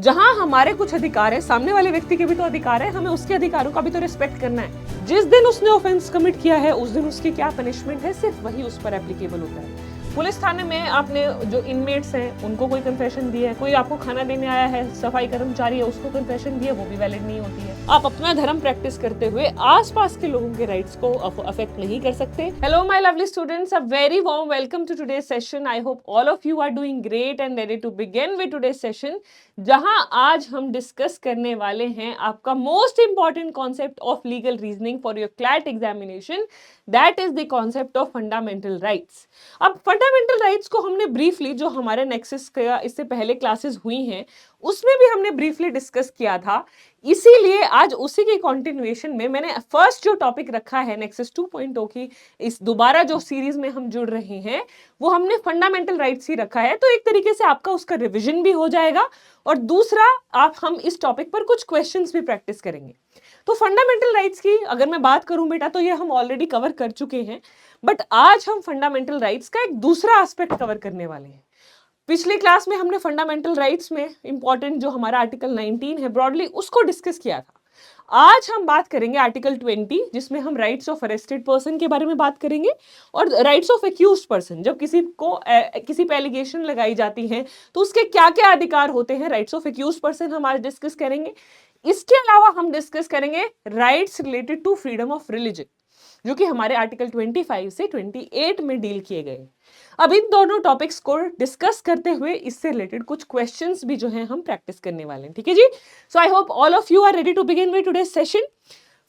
जहां हमारे कुछ अधिकार है, सामने वाले व्यक्ति के भी तो अधिकार है, हमें उसके अधिकारों का भी तो रिस्पेक्ट करना है। जिस दिन उसने ऑफेंस कमिट किया है उस दिन उसकी क्या पनिशमेंट है, सिर्फ वही उस पर एप्लीकेबल होता है। पुलिस थाने में आपने जो इनमेट्स हैं उनको कोई कन्फेशन दी है, कोई आपको खाना देने आया है, सफाई कर्मचारी है, उसको कन्फेशन दी है, वो भी वैलिड नहीं होती है। आप अपना धर्म प्रैक्टिस करते हुए आसपास के लोगों के राइट्स को अफेक्ट नहीं कर सकते। Hello my lovely students, a very warm welcome to today's session. I hope all of you are doing great and ready to begin with today's session, जहां आज हम डिस्कस करने वाले हैं आपका most important concept of legal reasoning for your CLAT examination, that is the concept of fundamental rights. अब fundamental rights को हमने ब्रीफली, जो हमारे नेक्सस का इससे पहले क्लासेस हुई हैं उसमें भी हमने ब्रीफली डिस्कस किया था, इसीलिए आज उसी के कंटिन्यूएशन में मैंने फर्स्ट जो टॉपिक रखा है नेक्सस 2.0 की इस दोबारा जो सीरीज में हम जुड़ रहे हैं वो हमने फंडामेंटल राइट्स ही रखा है। तो एक तरीके से आपका उसका रिवीजन भी हो जाएगा और दूसरा हम इस टॉपिक पर कुछ क्वेश्चंस भी प्रैक्टिस करेंगे। तो फंडामेंटल राइट्स की अगर मैं बात करूं बेटा तो ये हम ऑलरेडी कवर कर चुके हैं, बट आज हम फंडामेंटल राइट्स का एक दूसरा एस्पेक्ट कवर करने वाले हैं। पिछली क्लास में हमने फंडामेंटल राइट्स में इंपॉर्टेंट जो हमारा आर्टिकल 19 है ब्रॉडली उसको डिस्कस किया था। आज हम बात करेंगे आर्टिकल 20, जिसमें हम राइट्स ऑफ अरेस्टेड पर्सन के बारे में बात करेंगे और राइट्स ऑफ एक्यूज्ड पर्सन, जब किसी को किसी पे एलिगेशन लगाई जाती है तो उसके क्या क्या अधिकार होते हैं, राइट्स ऑफ एक्यूज्ड पर्सन हम आज डिस्कस करेंगे। इसके अलावा हम डिस्कस करेंगे rights related to freedom of religion, जो कि हमारे आर्टिकल 25 से 28 में डील किए गए। अब इन दोनों टॉपिक्स को डिस्कस करते हुए इससे रिलेटेड कुछ क्वेश्चंस भी जो हैं हम प्रैक्टिस करने वाले हैं, ठीक है जी। So I hope all of you are ready to begin with today's session.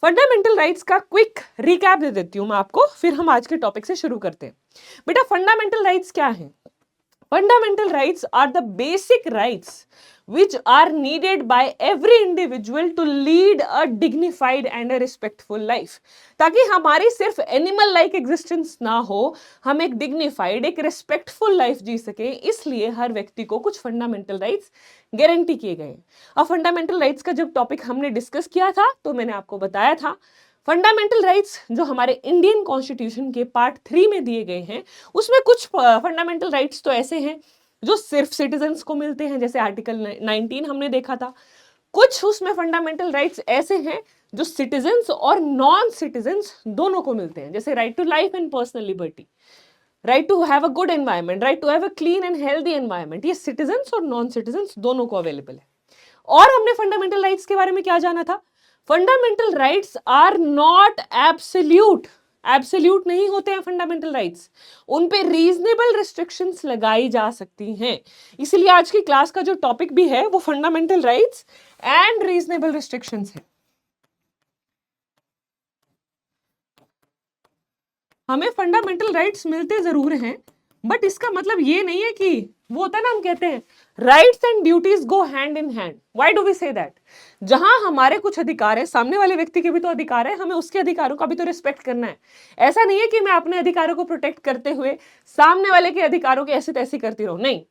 Fundamental rights का क्विक रिकैप दे देती हूं मैं आपको, फिर हम आज के टॉपिक से शुरू करते हैं। बेटा फंडामेंटल राइट्स क्या है? Fundamental rights are the basic rights which are needed by every individual to lead a dignified and a respectful life। ताकि हमारी सिर्फ एनिमल लाइक एग्जिस्टेंस ना हो, हम एक डिग्निफाइड एक रिस्पेक्टफुल लाइफ जी सके, इसलिए हर व्यक्ति को कुछ फंडामेंटल राइट्स गारंटी किए गए। अब फंडामेंटल राइट्स का जब टॉपिक हमने डिस्कस किया था तो मैंने आपको बताया था फंडामेंटल राइट्स जो हमारे इंडियन कॉन्स्टिट्यूशन के पार्ट 3 में दिए गए हैं उसमें कुछ फंडामेंटल राइट्स तो ऐसे हैं जो सिर्फ सिटीजन्स को मिलते हैं, जैसे आर्टिकल 19 हमने देखा था। कुछ उसमें फंडामेंटल राइट्स ऐसे हैं जो सिटीजन्स और नॉन सिटीजन्स दोनों को मिलते हैं, जैसे right to life and personal liberty, right to have a good environment, right to have a clean and healthy environment. ये सिटीजन्स और नॉन सिटीजन्स दोनों को अवेलेबल है। और हमने फंडामेंटल राइट्स के बारे में क्या जाना था? Fundamental rights are not absolute, absolute नहीं होते हैं फंडामेंटल राइट्स, उन पे रीजनेबल रिस्ट्रिक्शंस लगाई जा सकती हैं। इसलिए आज की क्लास का जो टॉपिक भी है वो fundamental rights and reasonable restrictions है। हमें फंडामेंटल राइट्स मिलते जरूर हैं, बट इसका मतलब ये नहीं है कि वो होता है ना, हम कहते हैं rights and duties go hand in hand. Why do we say that? जहां हमारे कुछ अधिकार है, सामने वाले व्यक्ति के भी तो अधिकार है, हमें उसके अधिकारों का भी तो रिस्पेक्ट करना है। ऐसा नहीं है कि मैं अपने अधिकारों को प्रोटेक्ट करते हुए सामने वाले के अधिकारों की ऐसी तैसी करती रहूं, नहीं।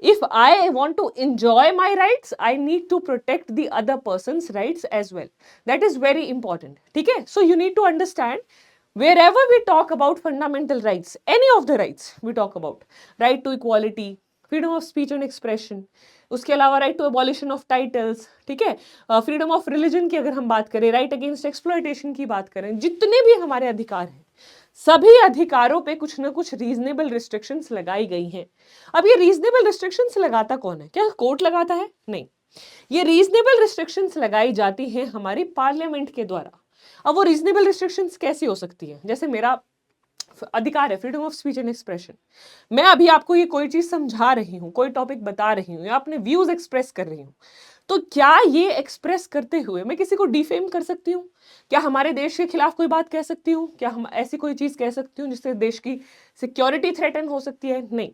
If I want to enjoy my rights, I need to protect the other person's rights as well. That is very important. ठीक है? So you need to understand, wherever we talk about fundamental rights, any of the rights we talk about, right to equality, freedom of speech and expression, उसके अलावा right to abolition of titles, ठीक है, freedom of religion की अगर हम बात करें, right against exploitation की बात करें, जितने भी हमारे अधिकार हैं सभी अधिकारों पे कुछ ना कुछ रीजनेबल रिस्ट्रिक्शंस लगाई गई हैं। अब ये रीजनेबल रिस्ट्रिक्शंस लगाता कौन है? क्या कोर्ट लगाता है? नहीं, ये रीजनेबल रिस्ट्रिक्शंस लगाई जाती हैं हमारी पार्लियामेंट के द्वारा। अब वो रीजनेबल रिस्ट्रिक्शंस कैसी हो सकती है? जैसे मेरा अधिकार है freedom of speech and expression, मैं अभी आपको ये कोई चीज समझा रही हूँ, कोई टॉपिक बता रही हूँ या अपने व्यूज एक्सप्रेस कर रही हूँ, तो क्या ये एक्सप्रेस करते हुए मैं किसी को डिफेम कर सकती हूँ? क्या हमारे देश के खिलाफ कोई बात कह सकती हूँ? क्या हम ऐसी कोई चीज कह सकती हूँ जिससे देश की सिक्योरिटी थ्रेटन हो सकती है? नहीं।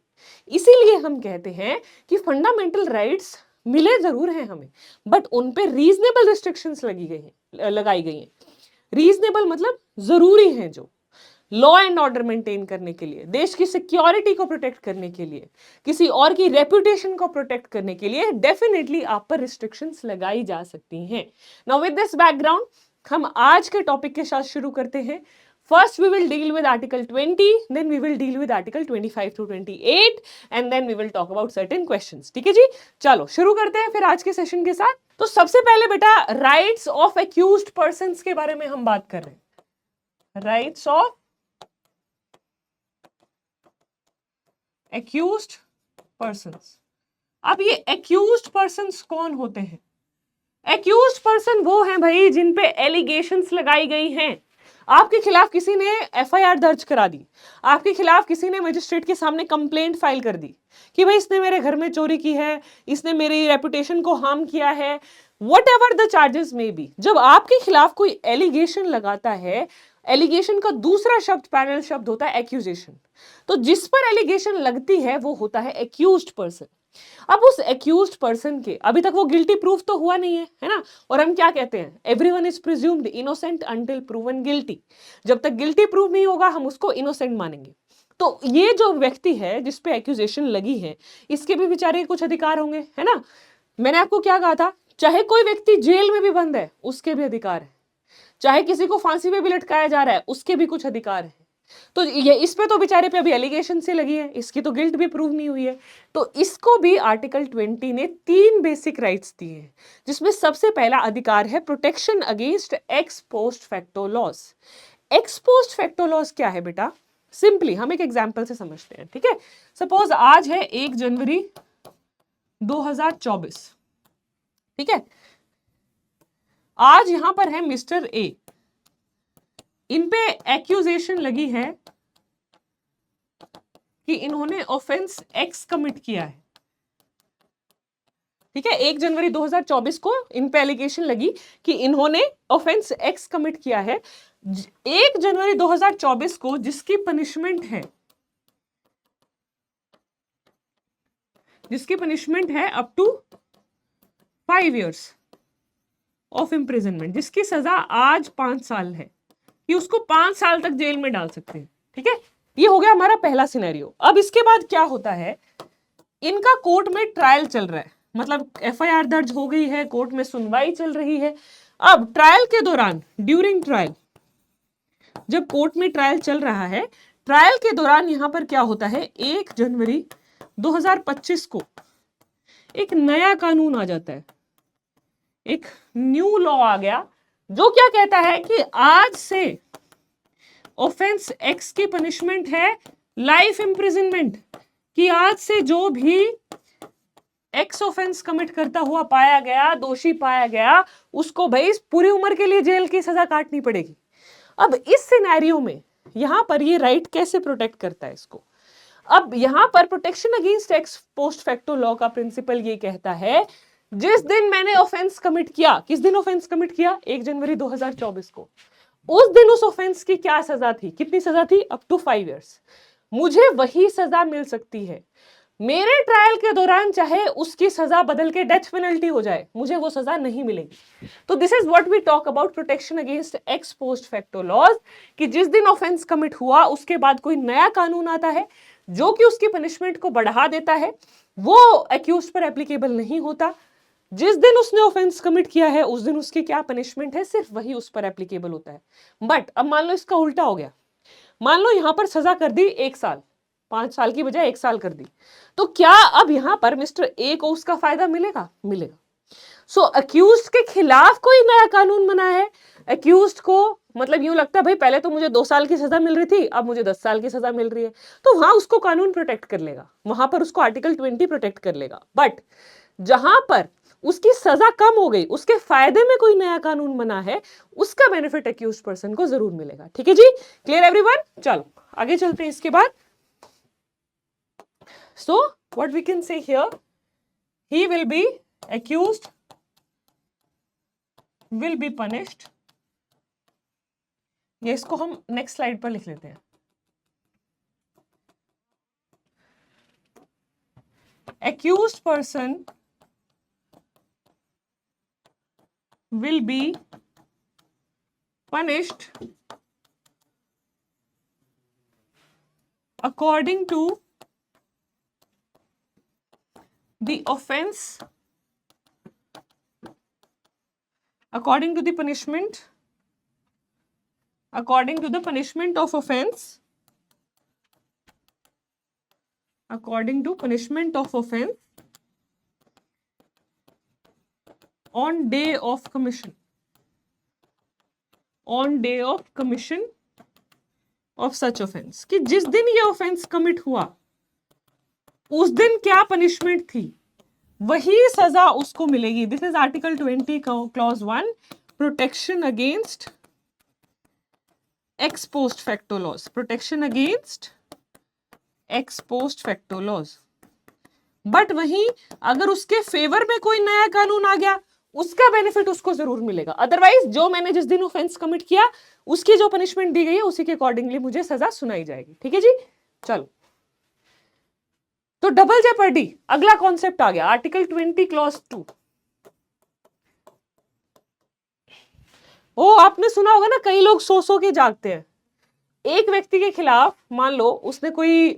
इसीलिए हम कहते हैं कि फंडामेंटल राइट्स मिले जरूर हैं हमें, बट उन पे रीजनेबल रिस्ट्रिक्शंस लगाई गई हैं। रीजनेबल मतलब जरूरी है, जो लॉ एंड ऑर्डर मेंटेन करने के लिए, देश की सिक्योरिटी को प्रोटेक्ट करने के लिए, किसी और की रेपुटेशन को प्रोटेक्ट करने के लिए डेफिनेटली आप पर रिस्ट्रिक्शंस लगाई जा सकती हैं। नाउ विद दिस बैकग्राउंड हम आज के टॉपिक के साथ शुरू करते हैं, First we will deal with Article 20, then we will deal with Article 25 to 28, and then we will talk about certain questions. ठीक है जी, चलो शुरू करते हैं फिर आज के सेशन के साथ। तो सबसे पहले बेटा राइट्स ऑफ एक्यूज्ड पर्संस के बारे में हम बात कर रहे हैं। Rights of accused persons. अब ये एक्यूज्ड पर्संस कौन होते हैं? एक्यूज्ड पर्सन वो हैं भाई जिन पे एलिगेशंस लगाई गई हैं। आपके खिलाफ किसी ने एफआईआर दर्ज करा दी, आपके खिलाफ किसी ने मजिस्ट्रेट के सामने कंप्लेंट फाइल कर दी कि भाई इसने मेरे घर में चोरी की है, इसने मेरी रेपुटेशन को हार्म किया है, whatever the charges may be. जब आपके खिलाफ कोई एलिगेशन लगाता है, एलिगेशन का दूसरा शब्द पैरल शब्द होता है एक्यूजेशन। तो जिस पर एलिगेशन लगती है वो होता है एक्यूज्ड पर्सन। अब उस एक्यूज्ड पर्सन के अभी तक वो गिल्टी प्रूफ तो हुआ नहीं है ना, और हम क्या कहते हैं, everyone is presumed innocent until proven guilty. जब तक गिल्टी प्रूव नहीं होगा हम उसको इनोसेंट मानेंगे। तो ये जो व्यक्ति है जिस पे एक्यूजेशन लगी है, इसके भी बेचारे कुछ अधिकार होंगे, है ना। मैंने आपको क्या कहा था, चाहे कोई व्यक्ति जेल में भी बंद है उसके भी अधिकार है, चाहे किसी को फांसी में भी लटकाया जा रहा है उसके भी कुछ अधिकार है। तो ये इस पे तो बेचारे पे अभी एलिगेशन से लगी है, इसकी तो गिल्ट भी प्रूव नहीं हुई है। तो इसको भी आर्टिकल 20 ने 3 बेसिक राइट्स दिए हैं, जिसमें सबसे पहला अधिकार है protection against ex post facto loss. X post facto loss क्या है बेटा? सिंपली हम एक एग्जांपल से समझते हैं, ठीक है। सपोज आज है 1 जनवरी 2024, ठीक है। आज यहां पर है मिस्टर ए, इन पे एक्यूजेशन लगी है कि इन्होंने ऑफेंस एक्स कमिट किया है, ठीक है। 1 जनवरी 2024 को इन पे एलिगेशन लगी कि इन्होंने ऑफेंस एक्स कमिट किया है। 1 जनवरी 2024 को जिसकी पनिशमेंट है up to 5 years of imprisonment, जिसकी सजा आज 5 साल है, कि उसको 5 साल तक जेल में डाल सकते हैं, ठीक है। ये हो गया हमारा पहला सिनेरियो। अब इसके बाद क्या होता है, इनका कोर्ट में ट्रायल चल रहा है, मतलब एफआईआर दर्ज हो गई है, कोर्ट में सुनवाई चल रही है। अब ट्रायल के दौरान, ड्यूरिंग ट्रायल, जब कोर्ट में ट्रायल चल रहा है, ट्रायल के दौरान यहां पर क्या होता है, 1 जनवरी 2025 को एक नया कानून आ जाता है, एक न्यू लॉ आ गया, जो क्या कहता है कि आज से ऑफेंस एक्स की पनिशमेंट है लाइफ इम्प्रिजनमेंट, कि आज से जो भी एक्स ऑफेंस कमिट करता हुआ पाया गया, दोषी पाया गया, उसको भाई पूरी उम्र के लिए जेल की सजा काटनी पड़ेगी। अब इस सिनेरियो में यहां पर ये राइट कैसे प्रोटेक्ट करता है इसको? अब यहां पर protection against ex post facto law का प्रिंसिपल ये कहता है, जिस दिन मैंने ऑफेंस कमिट किया, किस दिन ऑफेंस कमिट किया, 1 जनवरी 2024 को, उस दिन उस ऑफेंस की क्या सजा थी, कितनी सजा थी, अप टू 5 years, मुझे वही सजा मिल सकती है। मेरे ट्रायल के दौरान चाहे उसकी सजा बदल के डेथ पेनल्टी हो जाए, मुझे वो सजा नहीं मिलेगी। तो this is what we talk about protection against ex post facto laws, कि जिस दिन ऑफेंस कमिट हुआ उसके बाद कोई नया कानून आता है जो कि उसकी पनिशमेंट को बढ़ा देता है, वो एक्यूज्ड पर एप्लीकेबल नहीं होता। जिस दिन उसने ऑफेंस कमिट किया है उस दिन उसकी क्या पनिशमेंट है, सिर्फ वही उस पर एप्लीकेबल होता है। बट अब मान लो इसका उल्टा हो गया, मान लो यहां पर सजा कर दी 1 साल, 5 साल की बजाय 1 साल कर दी, तो क्या अब यहां पर मिस्टर ए को उसका फायदा मिलेगा? मिलेगा। सो अक्यूज्ड के खिलाफ कोई नया कानून बना है, अक्यूज्ड को मतलब यूं लगता है भाई पहले तो मुझे 2 साल की सजा मिल रही थी, अब मुझे 10 साल की सजा मिल रही है, तो वहां उसको कानून प्रोटेक्ट कर लेगा, वहां पर उसको आर्टिकल 20 प्रोटेक्ट कर लेगा। बट जहां पर उसकी सजा कम हो गई, उसके फायदे में कोई नया कानून बना है, उसका बेनिफिट एक्यूज्ड पर्सन को जरूर मिलेगा। ठीक है जी, क्लियर एवरीवन? चलो आगे चलते हैं इसके बाद। So what we can say here, he will be accused will be punished, ये इसको हम नेक्स्ट स्लाइड पर लिख लेते हैं। accused person will be punished according to the offense, according to the punishment according to the punishment of offense, according to punishment of offense on day of commission, on day of commission of such offense, कि जिस दिन ये offense commit हुआ उस दिन क्या punishment थी वही सजा उसको मिलेगी. This is article 20 clause 1, protection against ex post facto laws, protection against ex post facto laws. But वहीं अगर उसके फेवर में कोई नया कानून आ गया उसका बेनिफिट उसको जरूर मिलेगा. अदरवाइज जो मैंने जिस दिन ऑफेंस कमिट किया उसकी जो पनिशमेंट दी गई है उसी के अकॉर्डिंगली मुझे सजा सुनाई जाएगी. ठीक है जी, चलो. तो डबल जेपर्डी अगला कॉन्सेप्ट आ गया, आर्टिकल 20 क्लॉज 2. ओ आपने सुना होगा ना, कई लोग सो के जागते हैं. एक व्यक्ति के खिलाफ मान लो उसने कोई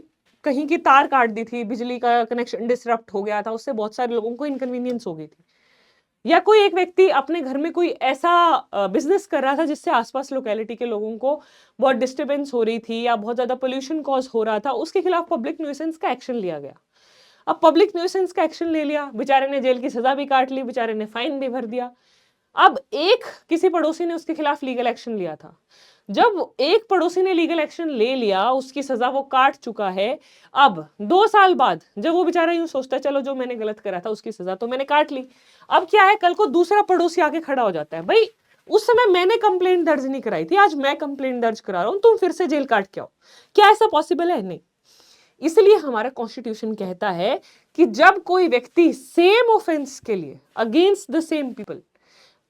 कहीं की तार काट दी थी, बिजली का कनेक्शन डिसरप्ट हो गया था, उससे बहुत सारे लोगों को इनकन्वीनियंस हो गई थी. या कोई एक व्यक्ति अपने घर में कोई ऐसा बिजनेस कर रहा था जिससे आसपास लोकेलिटी के लोगों को बहुत डिस्टर्बेंस हो रही थी या बहुत ज्यादा पोल्यूशन कॉज हो रहा था, उसके खिलाफ पब्लिक न्यूसेंस का एक्शन लिया गया. अब पब्लिक न्यूसेंस का एक्शन ले लिया, बेचारे ने जेल की सजा भी काट ली, बेचारे ने फाइन भी भर दिया. अब एक किसी पड़ोसी ने उसके खिलाफ लीगल एक्शन लिया था. जब एक पड़ोसी ने लीगल एक्शन ले लिया, उसकी सजा वो काट चुका है. अब 2 साल बाद जब वो बेचारा यूं सोचता है चलो जो मैंने गलत करा था उसकी सजा तो मैंने काट ली, अब क्या है, कल को दूसरा पड़ोसी आके खड़ा हो जाता है, भाई उस समय मैंने कंप्लेंट दर्ज नहीं कराई थी, आज मैं कंप्लेंट दर्ज करा रहा हूं, तुम फिर से जेल काट के आओ. क्या ऐसा पॉसिबल है? नहीं. इसलिए हमारा कॉन्स्टिट्यूशन कहता है कि जब कोई व्यक्ति सेम ऑफेंस के लिए अगेंस्ट द सेम पीपल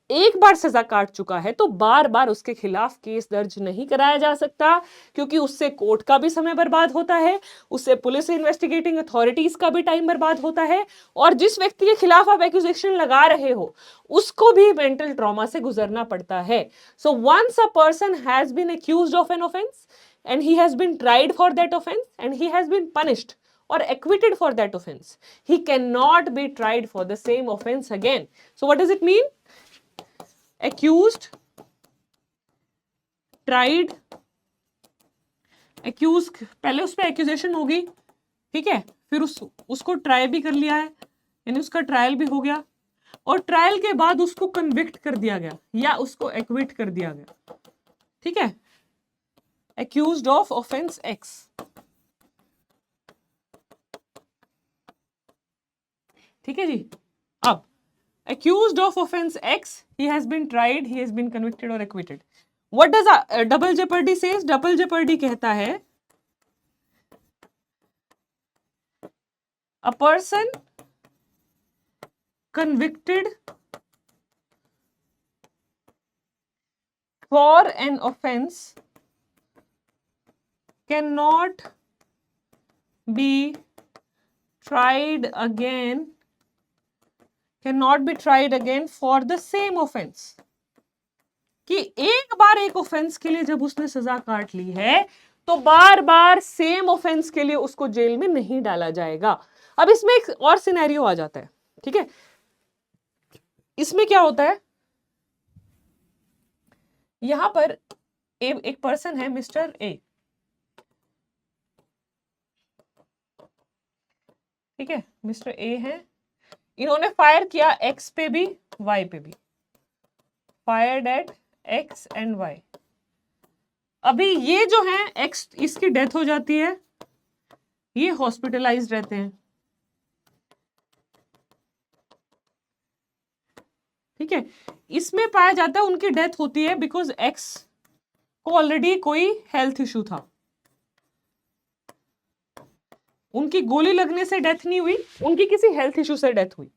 एक बार सजा काट चुका है तो बार बार उसके खिलाफ केस दर्ज नहीं कराया जा सकता, क्योंकि उससे कोर्ट का भी समय बर्बाद होता है, उससे पुलिस इन्वेस्टिगेटिंग अथॉरिटीज का भी टाइम बर्बाद होता है, और जिस व्यक्ति के खिलाफ आप एक्यूजेशन लगा रहे हो उसको भी मेंटल ट्रॉमा से गुजरना पड़ता है. So once a person has been accused of an offence and he has been tried for that offense and he has been punished or acquitted for that offense, he cannot be tried for the same offense again. So what does it mean? Accused, tried, accused, पहले उस पर accusation होगी, ठीक है, फिर उसको try भी कर लिया है, यानी उसका ट्रायल भी हो गया, और ट्रायल के बाद उसको कन्विक्ट कर दिया गया या उसको एक्विट कर दिया गया. ठीक है, accused of offense X. ठीक है जी. अब accused of offense X, he has been tried, he has been convicted or acquitted. What does double jeopardy says? Double jeopardy कहता है a person convicted for an offense cannot be tried again for the same offense. कि एक बार एक offence के लिए जब उसने सजा काट ली है तो बार बार सेम ऑफेंस के लिए उसको जेल में नहीं डाला जाएगा. अब इसमें एक और सिनेरियो आ जाता है. ठीक है, इसमें क्या होता है, यहां पर एक पर्सन है मिस्टर ए. ठीक है, मिस्टर ए है, इन्होंने फायर किया एक्स पे भी वाई पे भी, fired at X and Y. अभी ये जो है एक्स, इसकी डेथ हो जाती है, ये हॉस्पिटलाइज्ड रहते हैं. ठीक है, इसमें पाया जाता है उनकी डेथ होती है बिकॉज एक्स को ऑलरेडी कोई हेल्थ इशू था, उनकी गोली लगने से डेथ नहीं हुई, उनकी किसी हेल्थ इशू से डेथ हुई.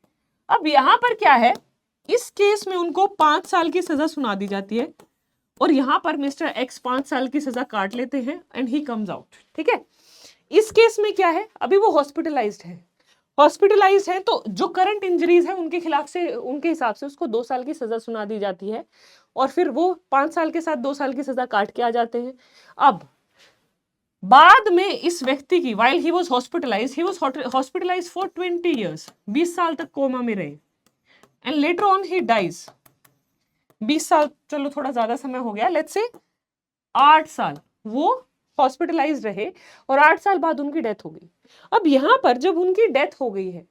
अब यहां पर क्या है, इस केस में उनको 5 साल की सजा सुना दी जाती है और यहां पर मिस्टर एक्स 5 साल की सजा काट लेते हैं एंड ही कम्स आउट. ठीक है, इस केस में क्या है, अभी वो हॉस्पिटलाइज्ड है, तो जो करंट इंजरीज है उनके खिलाफ से, उनके हिसाब से उसको 2 साल की सजा सुना दी जाती है और फिर वो 5 साल के साथ 2 साल की सजा काट के आ जाते हैं. अब बाद में इस व्यक्ति की, while he was hospitalized for 20 years, 20 साल तक कोमा में रहे, and later on he dies. 20 साल चलो थोड़ा ज्यादा समय हो गया, let's say 8 साल वो हॉस्पिटलाइज रहे और 8 साल बाद उनकी डेथ हो गई। अब यहां पर जब उनकी डेथ हो गई है,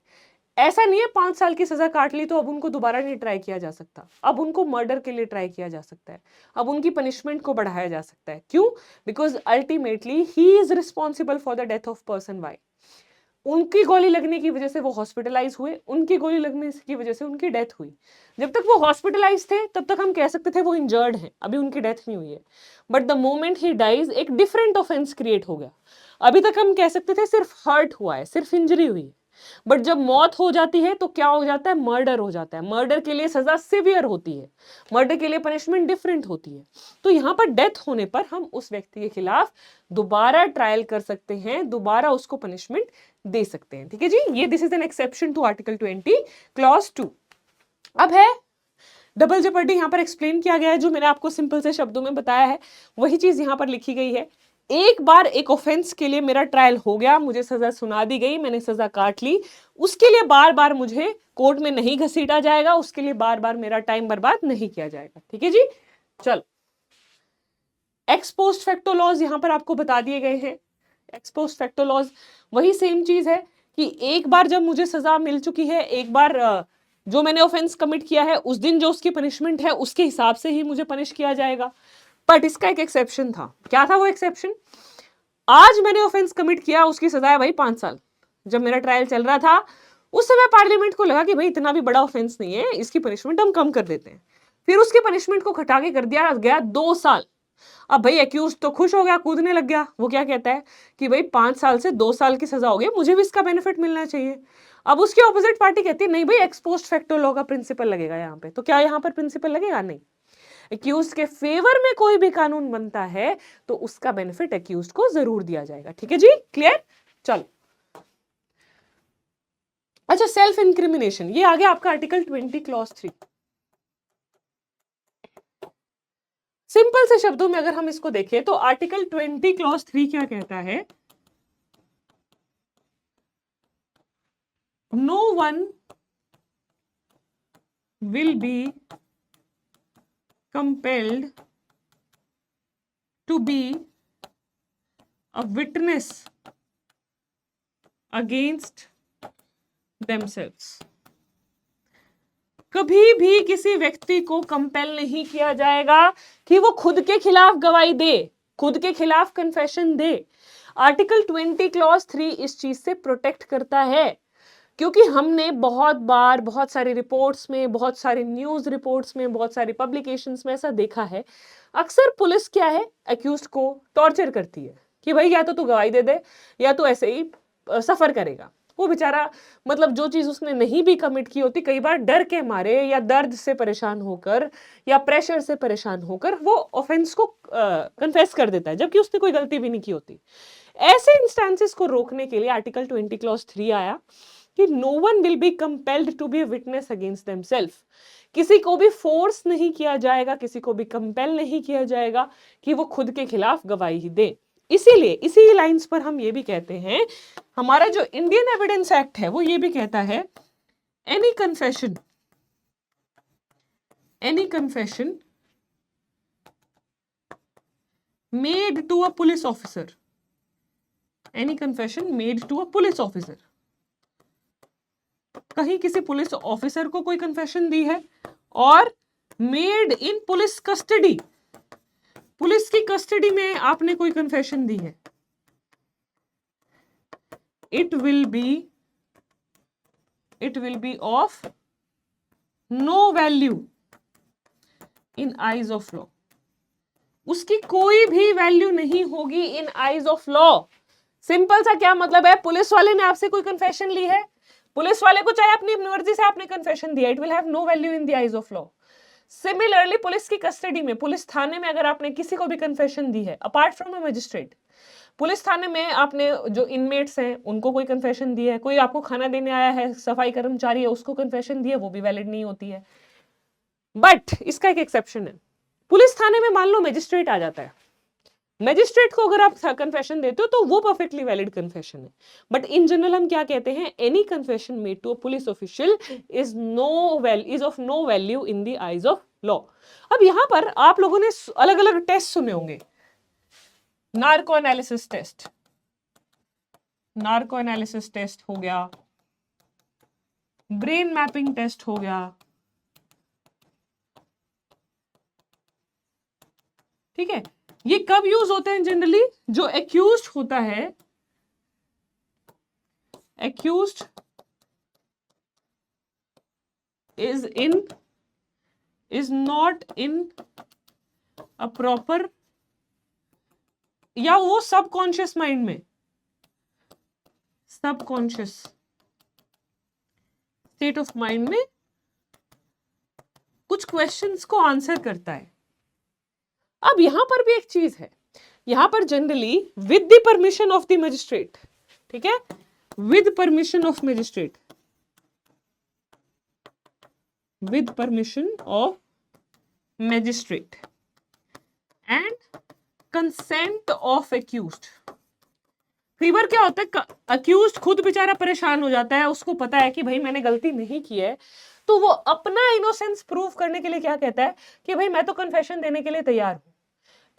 ऐसा नहीं है 5 साल की सजा काट ली तो अब उनको दोबारा नहीं ट्राई किया जा सकता, अब उनको मर्डर के लिए ट्राई किया जा सकता है, अब उनकी पनिशमेंट को बढ़ाया जा सकता है। क्यों? Because ultimately he is responsible for the death of person. Why? उनकी गोली लगने की वजह से वो हॉस्पिटलाइज हुए, उनकी गोली लगने की वजह से उनकी डेथ हुई। जब तक वो हॉस्पिटलाइज थे तब तक हम कह सकते थे वो इंजर्ड हैं, अभी उनकी डेथ नहीं हुई है। But the moment he dies एक डिफरेंट ऑफेंस क्रिएट हो गया। अभी तक हम कह सकते थे सिर्फ हर्ट हुआ है, सिर्फ इंजरी हुई है, बट जब मौत हो जाती है तो क्या हो जाता है? मर्डर हो जाता है। मर्डर के लिए सजा सिवियर होती है, मर्डर के लिए पनिशमेंट डिफरेंट होती है। तो यहां पर डेथ होने पर हम उस व्यक्ति के खिलाफ दोबारा ट्रायल कर सकते हैं, दोबारा उसको पनिशमेंट दे सकते हैं। ठीक है जी, ये this is an exception to article 20 clause 2। अब है डबल जेपर्डी, यहां पर एक्सप्लेन किया गया है, जो मैंने आपको सिंपल से शब्दों में बताया है वही चीज यहां पर लिखी गई है। एक बार एक ऑफेंस के लिए मेरा ट्रायल हो गया, मुझे सजा सुना दी गई, मैंने सजा काट ली, उसके लिए बार बार मुझे कोर्ट में नहीं घसीटा जाएगा, उसके लिए बार बार मेरा टाइम बर्बाद नहीं किया जाएगा। ठीक है जी, चलो एक्स पोस्ट फैक्टो लॉज यहां पर आपको बता दिए गए हैं। एक्स पोस्ट फैक्टो लॉज वही सेम चीज है कि एक बार जब मुझे सजा मिल चुकी है, एक बार जो मैंने ऑफेंस कमिट किया है उस दिन जो उसकी पनिशमेंट है उसके हिसाब से ही मुझे पनिश किया जाएगा। बट इसका एक एक्सेप्शन था। क्या था वो एक्सेप्शन? आज मैंने ऑफेंस कमिट किया, उसकी सजा है भाई 5 साल। जब मेरा ट्रायल चल रहा था उस समय पार्लियामेंट को लगा कि भाई इतना भी बड़ा ऑफेंस नहीं है, इसकी पनिशमेंट हम कम कर देते हैं। फिर उसकी पनिशमेंट को घटा के कर दिया गया 2 साल। अब भाई एक्यूज तो खुश हो गया, कूदने लग गया। वो क्या कहता है कि भाई 5 साल से 2 साल की सजा हो गई, मुझे भी इसका बेनिफिट मिलना चाहिए। अब उसकी ऑपोजिट पार्टी कहती है नहीं भाई, एक्स पोस्ट फैक्टो लॉ का प्रिंसिपल लगेगा यहाँ पे। तो क्या यहाँ पर प्रिंसिपल लगेगा? नहीं। एक्यूज के फेवर में कोई भी कानून बनता है तो उसका बेनिफिट एक्यूज को जरूर दिया जाएगा। ठीक है जी, क्लियर? चलो अच्छा, सेल्फ इंक्रिमिनेशन, ये आ गया आपका आर्टिकल 20 क्लॉज 3। सिंपल से शब्दों में अगर हम इसको देखें तो आर्टिकल 20 क्लॉज 3 क्या कहता है? No one will be compelled to be a witness against themselves। कभी भी किसी व्यक्ति को कंपेल नहीं किया जाएगा कि वो खुद के खिलाफ गवाही दे, खुद के खिलाफ कन्फेशन दे। आर्टिकल 20 क्लॉज 3 इस चीज से प्रोटेक्ट करता है, क्योंकि हमने बहुत बार बहुत सारी रिपोर्ट्स में, बहुत सारी न्यूज रिपोर्ट्स में, बहुत सारी पब्लिकेशंस में ऐसा देखा है। अक्सर पुलिस क्या है, अक्यूज्ड को टॉर्चर करती है कि भाई या तो तू गवाही दे दे या तो ऐसे ही सफर करेगा। वो बेचारा मतलब जो चीज उसने नहीं भी कमिट की होती, कई बार डर के मारे या दर्द से परेशान होकर या प्रेशर से परेशान होकर वो ऑफेंस को कन्फेस कर देता है, जबकि उसने कोई गलती भी नहीं की होती। ऐसे इंस्टेंसेस को रोकने के लिए आर्टिकल 20 क्लॉज 3 आया कि no one will be compelled to be witness against themselves. किसी को भी फोर्स नहीं किया जाएगा, किसी को भी कंपेल नहीं किया जाएगा कि वो खुद के खिलाफ गवाही दे। इसीलिए इसी लाइंस पर हम ये भी कहते हैं, हमारा जो इंडियन एविडेंस एक्ट है वो ये भी कहता है any confession made to a police officer, any confession made to a police officer, कहीं किसी पुलिस ऑफिसर को कोई कन्फेशन दी है और made in police custody, police की कस्टडी में आपने कोई कन्फेशन दी है, it will be of no value in eyes of law. उसकी कोई भी वैल्यू नहीं होगी in eyes of law. Simple सा क्या मतलब है? पुलिस वाले ने आपसे कोई कन्फेशन ली है, पुलिस वाले को चाहे अपनी मर्जी से आपने कन्फेशन दिया, it will have no value in the eyes of law. Similarly police की कस्टडी में, पुलिस थाने में अगर आपने किसी को भी कन्फेशन दी है apart from a magistrate, police थाने में आपने जो इनमेट्स हैं उनको कोई कन्फेशन दी है, कोई आपको खाना देने आया है, सफाई कर्मचारी है, उसको कन्फेशन दी है, वो भी वैलिड नहीं होती है। बट इसका एक एक्सेप्शन है, पुलिस थाने में मान लो मजिस्ट्रेट आ जाता है, मैजिस्ट्रेट को अगर आप कन्फेशन देते हो तो वो परफेक्टली वैलिड कन्फेशन है। बट इन जनरल हम क्या कहते हैं? Any confession made to a police official is of no value in the eyes of law. अब यहां पर आप लोगों ने अलग अलग टेस्ट सुने होंगे, narco analysis test, narco analysis test हो गया, ब्रेन मैपिंग टेस्ट हो गया, ठीक है। ये कब यूज होते हैं जनरली? जो एक्यूज्ड होता है, accused is not in a proper, या वो सबकॉन्शियस माइंड में, सबकॉन्शियस स्टेट ऑफ माइंड में कुछ क्वेश्चंस को आंसर करता है। अब यहां पर भी एक चीज है, यहां पर generally with the permission of the magistrate, ठीक है, with permission of magistrate, with permission of magistrate and consent of accused। कई बार क्या होता है, अक्यूज्ड खुद बेचारा परेशान हो जाता है, उसको पता है कि भाई मैंने गलती नहीं की है, तो वो अपना इनोसेंस प्रूव करने के लिए क्या कहता है कि भाई मैं तो कन्फेशन देने के लिए तैयार हूं।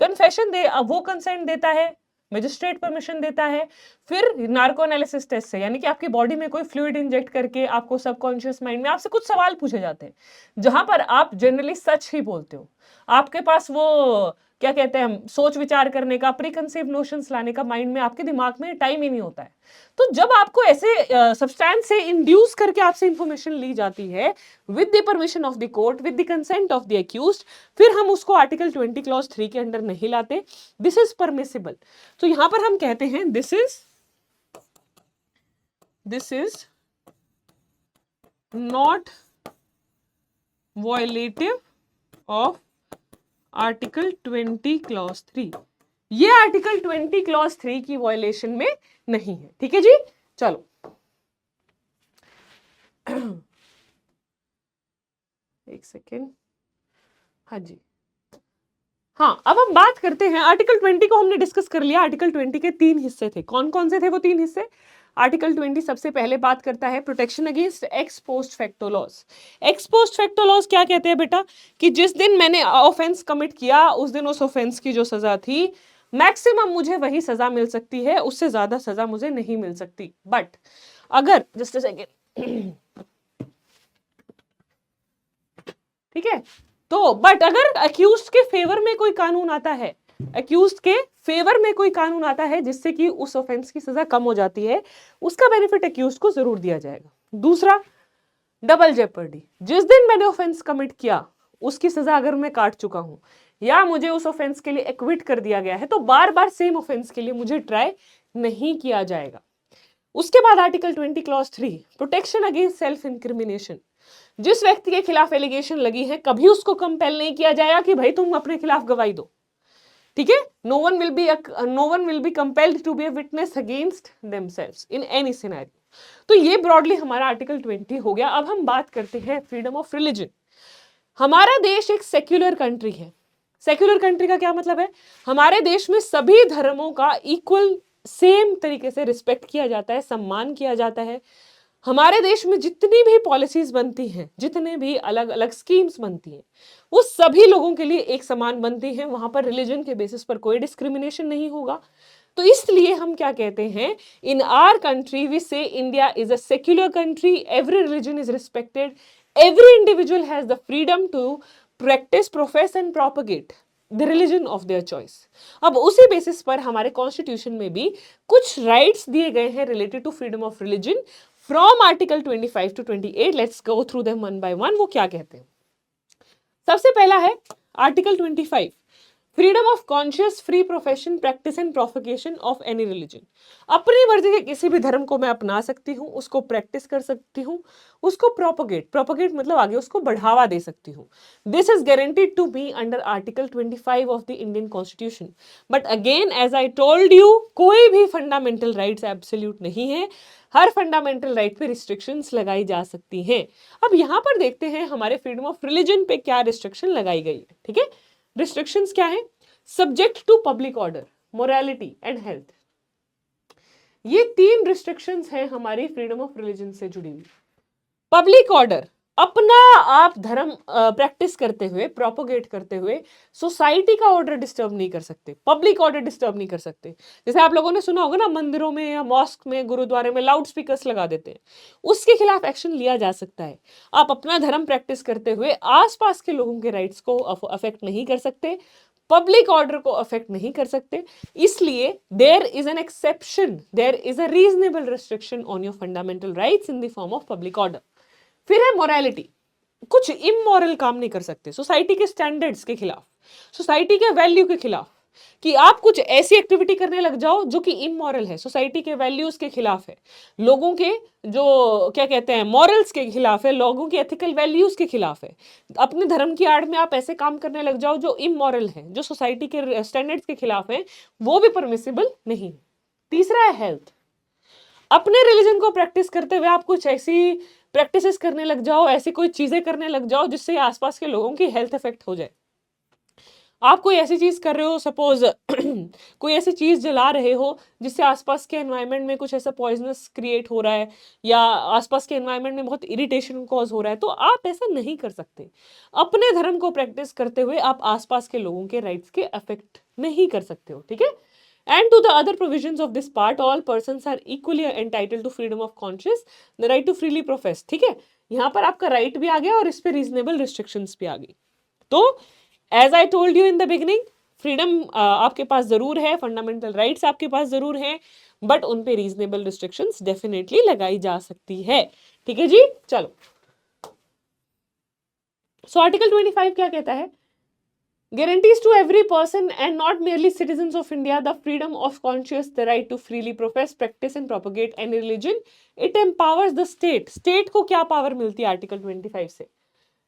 कन्फेशन दे, अब वो कंसेंट देता है, मजिस्ट्रेट परमिशन देता है, फिर नार्को एनालिसिस टेस्ट से, यानी कि आपकी बॉडी में कोई फ्लूइड इंजेक्ट करके आपको सबकॉन्शियस माइंड में आपसे कुछ सवाल पूछे जाते हैं, जहां पर आप जनरली सच ही बोलते हो, आपके पास वो क्या कहते हैं सोच विचार करने का, प्री कंसीव नोशंस लाने का माइंड में, आपके दिमाग में टाइम ही नहीं होता है। तो जब आपको ऐसे सब्सटेंस से इंड्यूस करके आपसे इंफॉर्मेशन ली जाती है with the permission of the court, with the consent of the accused, फिर हम उसको आर्टिकल 20 क्लॉज 3 के अंडर नहीं लाते, दिस इज परमिसिबल। तो यहां पर हम कहते हैं this is not violative of article 20 clause 3। ये आर्टिकल 20 क्लॉज 3 की वायलेशन में नहीं है, ठीक है जी। चलो एक सेकेंड, हाँ जी, हाँ अब हम बात करते हैं आर्टिकल 20 को हमने डिस्कस कर लिया। आर्टिकल 20 के 3 हिस्से थे, कौन कौन से थे वो 3 हिस्से? आर्टिकल 20 सबसे पहले बात करता है protection against ex post facto laws. Ex post facto laws क्या कहते हैं बेटा, कि जिस दिन मैंने ऑफेंस कमिट किया उस दिन उस ऑफेंस की जो सजा थी मैक्सिमम मुझे वही सजा मिल सकती है, उससे ज्यादा सजा मुझे नहीं मिल सकती। बट अगर जस्ट अ सेकेंड, ठीक है, तो बट अगर अक्यूज्ड के फेवर में कोई कानून आता है, अक्यूज्ड के फेवर में कोई कानून आता है जिससे कि उस ऑफेंस की सजा कम हो जाती है, उसका बेनिफिट अक्यूज्ड को जरूर दिया जाएगा। दूसरा, डबल जेपर्डी, जिस दिन मैंने ऑफेंस कमिट किया उसकी सजा अगर मैं काट चुका हूं या मुझे उस ऑफेंस के लिए एक्विट कर दिया गया है, तो बार बार सेम ऑफेंस के लिए मुझे ट्राई नहीं किया जाएगा। उसके बाद article 20 clause 3 protection against self incrimination. जिस व्यक्ति के खिलाफ एलिगेशन लगी है कभी उसको कंपेल नहीं किया जाएगा कि भाई तुम अपने खिलाफ गवाही दो, ठीक है। No one will be compelled to be a witness against themselves in any scenario. तो ये ब्रॉडली हमारा आर्टिकल 20 हो गया। अब हम बात करते हैं फ्रीडम ऑफ रिलीजन। हमारा देश एक सेक्युलर कंट्री है। सेक्युलर कंट्री का क्या मतलब है? हमारे देश में सभी धर्मों का इक्वल सेम तरीके से रिस्पेक्ट किया जाता है, सम्मान किया जाता है। हमारे देश में जितनी भी पॉलिसीज बनती हैं, जितने भी अलग अलग स्कीम्स बनती हैं, वो सभी लोगों के लिए एक समान बनती हैं। वहां पर रिलीजन के बेसिस पर कोई डिस्क्रिमिनेशन नहीं होगा। तो इसलिए हम क्या कहते हैं, in our country we say India is a secular country, every religion is respected, every individual has the freedom to practise, profess and propagate the religion of their choice. अब उसी बेसिस पर हमारे कॉन्स्टिट्यूशन में भी कुछ rights दिए गए हैं related to freedom of religion from article 25 to 28। Let's go through them one by one. वो क्या कहते हैं? सबसे पहला है article 25, freedom of conscious free profession, practice and propagation of any religion. अपनी मर्जी के किसी भी धर्म को मैं अपना सकती हूँ, उसको प्रैक्टिस कर सकती हूँ, उसको प्रोपोगेट मतलब आगे उसको बढ़ावा दे सकती हूँ। This is guaranteed to me under article 25 of the Indian constitution. But again as I told you, कोई भी फंडामेंटल राइट्स एब्सोल्यूट नहीं है, हर फंडामेंटल राइट पे रिस्ट्रिक्शंस लगाई जा सकती हैं। अब यहां पर देखते हैं हमारे फ्रीडम ऑफ रिलीजन पे क्या रिस्ट्रिक्शन लगाई गई है, ठीक है। रिस्ट्रिक्शंस क्या है? Subject to public order, morality and health. ये 3 रिस्ट्रिक्शंस हैं हमारी फ्रीडम ऑफ रिलीजन से जुड़ी हुई। पब्लिक ऑर्डर, अपना आप धर्म प्रैक्टिस करते हुए, प्रोपोगेट करते हुए सोसाइटी का ऑर्डर डिस्टर्ब नहीं कर सकते, पब्लिक ऑर्डर डिस्टर्ब नहीं कर सकते। जैसे आप लोगों ने सुना होगा ना, मंदिरों में या मॉस्क में, गुरुद्वारे में लाउड स्पीकर्स लगा देते हैं, उसके खिलाफ एक्शन लिया जा सकता है। आप अपना धर्म प्रैक्टिस करते हुए आसपास के लोगों के राइट्स को अफेक्ट नहीं कर सकते, पब्लिक ऑर्डर को अफेक्ट नहीं कर सकते। इसलिए there is an exception, there is a reasonable restriction on your fundamental rights in the form of public order. फिर है मोरालिटी। कुछ इमोरल काम नहीं कर सकते सोसाइटी के स्टैंडर्ड्स के खिलाफ, सोसाइटी के वैल्यू के खिलाफ, कि आप कुछ ऐसी एक्टिविटी करने लग जाओ जो कि इमोरल है, सोसाइटी के वैल्यूज के खिलाफ है, लोगों के जो क्या कहते हैं मॉरल्स के खिलाफ है, लोगों की एथिकल वैल्यूज के खिलाफ है। अपने धर्म की आड़ में आप ऐसे काम करने लग जाओ जो इमोरल है, जो सोसाइटी के स्टैंडर्ड्स के खिलाफ है, वो भी परमिसिबल नहीं है। तीसरा है हेल्थ। अपने रिलीजन को प्रैक्टिस करते हुए आप कुछ ऐसी प्रैक्टिसेस करने लग जाओ, ऐसी कोई चीजें करने लग जाओ जिससे आसपास के लोगों की हेल्थ इफेक्ट हो जाए। आप कोई ऐसी चीज कर रहे हो, सपोज कोई ऐसी चीज जला रहे हो जिससे आसपास के एनवायरनमेंट में कुछ ऐसा पॉइजनस क्रिएट हो रहा है, या आसपास के एनवायरनमेंट में बहुत इरिटेशन कॉज हो रहा है, तो आप ऐसा नहीं कर सकते। अपने धर्म को प्रैक्टिस करते हुए आप आसपास के लोगों के राइट्स के अफेक्ट नहीं कर सकते हो, ठीक है। And to the other provisions of this part, all persons are equally entitled to freedom of conscience, the right to freely profess, ठीक है। यहाँ पर आपका राइट भी आ गया और इस पे रीजनेबल रिस्ट्रिक्शंस भी आ गई। तो as I told you in the beginning, freedom आपके पास जरूर है, फंडामेंटल राइट्स आपके पास जरूर हैं, बट उन पे रीजनेबल रिस्ट्रिक्शंस डेफिनेटली लगाई जा सकती है, ठीक है जी। चलो, सो आर्टिकल 25 क्या कहता है? Guarantees to every person and not merely citizens of India the freedom of conscience, the right to freely profess, practice and propagate any religion. It empowers the state. State को क्या power मिलती है article 25 से?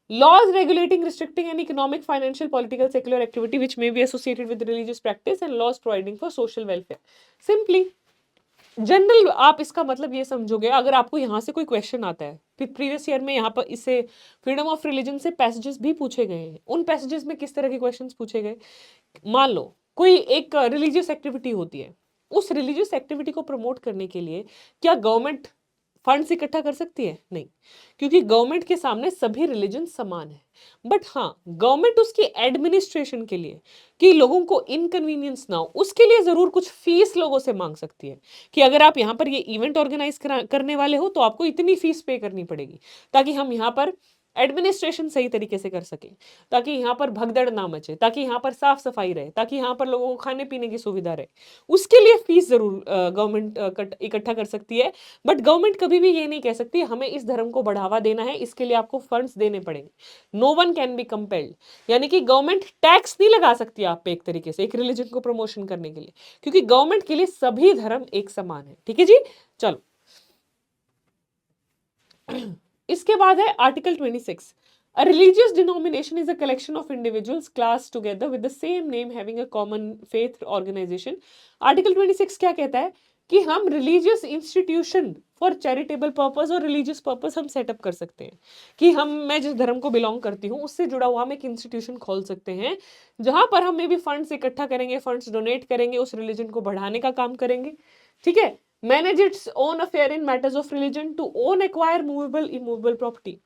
Laws regulating, restricting any economic, financial, political, secular activity which may be associated with religious practice and laws providing for social welfare. Simply general आप इसका मतलब ये समझोगे, अगर आपको यहाँ से कोई क्वेश्चन आता है, प्रीवियस ईयर में यहाँ पर इससे फ्रीडम ऑफ रिलीजन से पैसेजेस भी पूछे गए हैं, उन पैसेजेस में किस तरह के क्वेश्चंस पूछे गए? मान लो कोई एक रिलीजियस एक्टिविटी होती है, उस रिलीजियस एक्टिविटी को प्रमोट करने के लिए क्या गवर्नमेंट फंड्स इकट्ठा कर सकती है? नहीं, क्योंकि गवर्नमेंट के सामने सभी रिलीजन समान है। बट हाँ, गवर्नमेंट उसकी एडमिनिस्ट्रेशन के लिए, कि लोगों को इनकन्वीनियंस ना हो, उसके लिए जरूर कुछ फीस लोगों से मांग सकती है, कि अगर आप यहाँ पर ये इवेंट ऑर्गेनाइज करने वाले हो तो आपको इतनी फीस पे करनी पड़ेगी, ताकि हम यहाँ पर एडमिनिस्ट्रेशन सही तरीके से कर सके, ताकि यहाँ पर भगदड़ ना मचे, ताकि यहाँ पर साफ सफाई रहे, ताकि यहाँ पर लोगों को खाने पीने की सुविधा रहे। उसके लिए फीस जरूर गवर्नमेंट इकट्ठा कर सकती है। बट गवर्नमेंट कभी भी ये नहीं कह सकती हमें इस धर्म को बढ़ावा देना है, इसके लिए आपको फंड्स देने पड़ेंगे। No one can be compelled, यानी कि गवर्नमेंट टैक्स नहीं लगा सकती आप पे एक तरीके से एक रिलीजन को प्रमोशन करने के लिए, क्योंकि गवर्नमेंट के लिए सभी धर्म एक समान है, ठीक है जी। चलो, इसके बाद है article 26। A religious denomination is a collection of individuals classed together with the same name having a common faith organization. Article 26 क्या कहता है कि हम religious institution for charitable purpose और रिलीजियस पर्पस हम सेटअप कर सकते हैं, कि मैं जिस धर्म को बिलोंग करती हूँ उससे जुड़ा हुआ हम एक इंस्टीट्यूशन खोल सकते हैं, जहां पर हम मे भी फंड्स इकट्ठा करेंगे, फंड्स डोनेट करेंगे, उस रिलीजन को बढ़ाने का काम करेंगे, ठीक है। Manage its own affair in matters of religion to own acquire movable immovable property.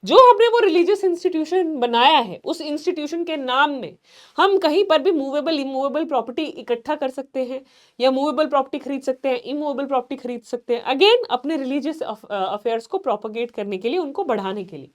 जो हमने वो रिलीजियस इंस्टीट्यूशन बनाया है, उस इंस्टीट्यूशन के नाम में हम कहीं पर भी मूवेबल इमूवेबल प्रॉपर्टी इकट्ठा कर सकते हैं, या मूवेबल प्रॉपर्टी खरीद सकते हैं, इमूवेबल प्रॉपर्टी खरीद सकते हैं, अगेन अपने रिलीजियस अफेयर्स को प्रोपोगेट करने के लिए, उनको बढ़ाने के लिए।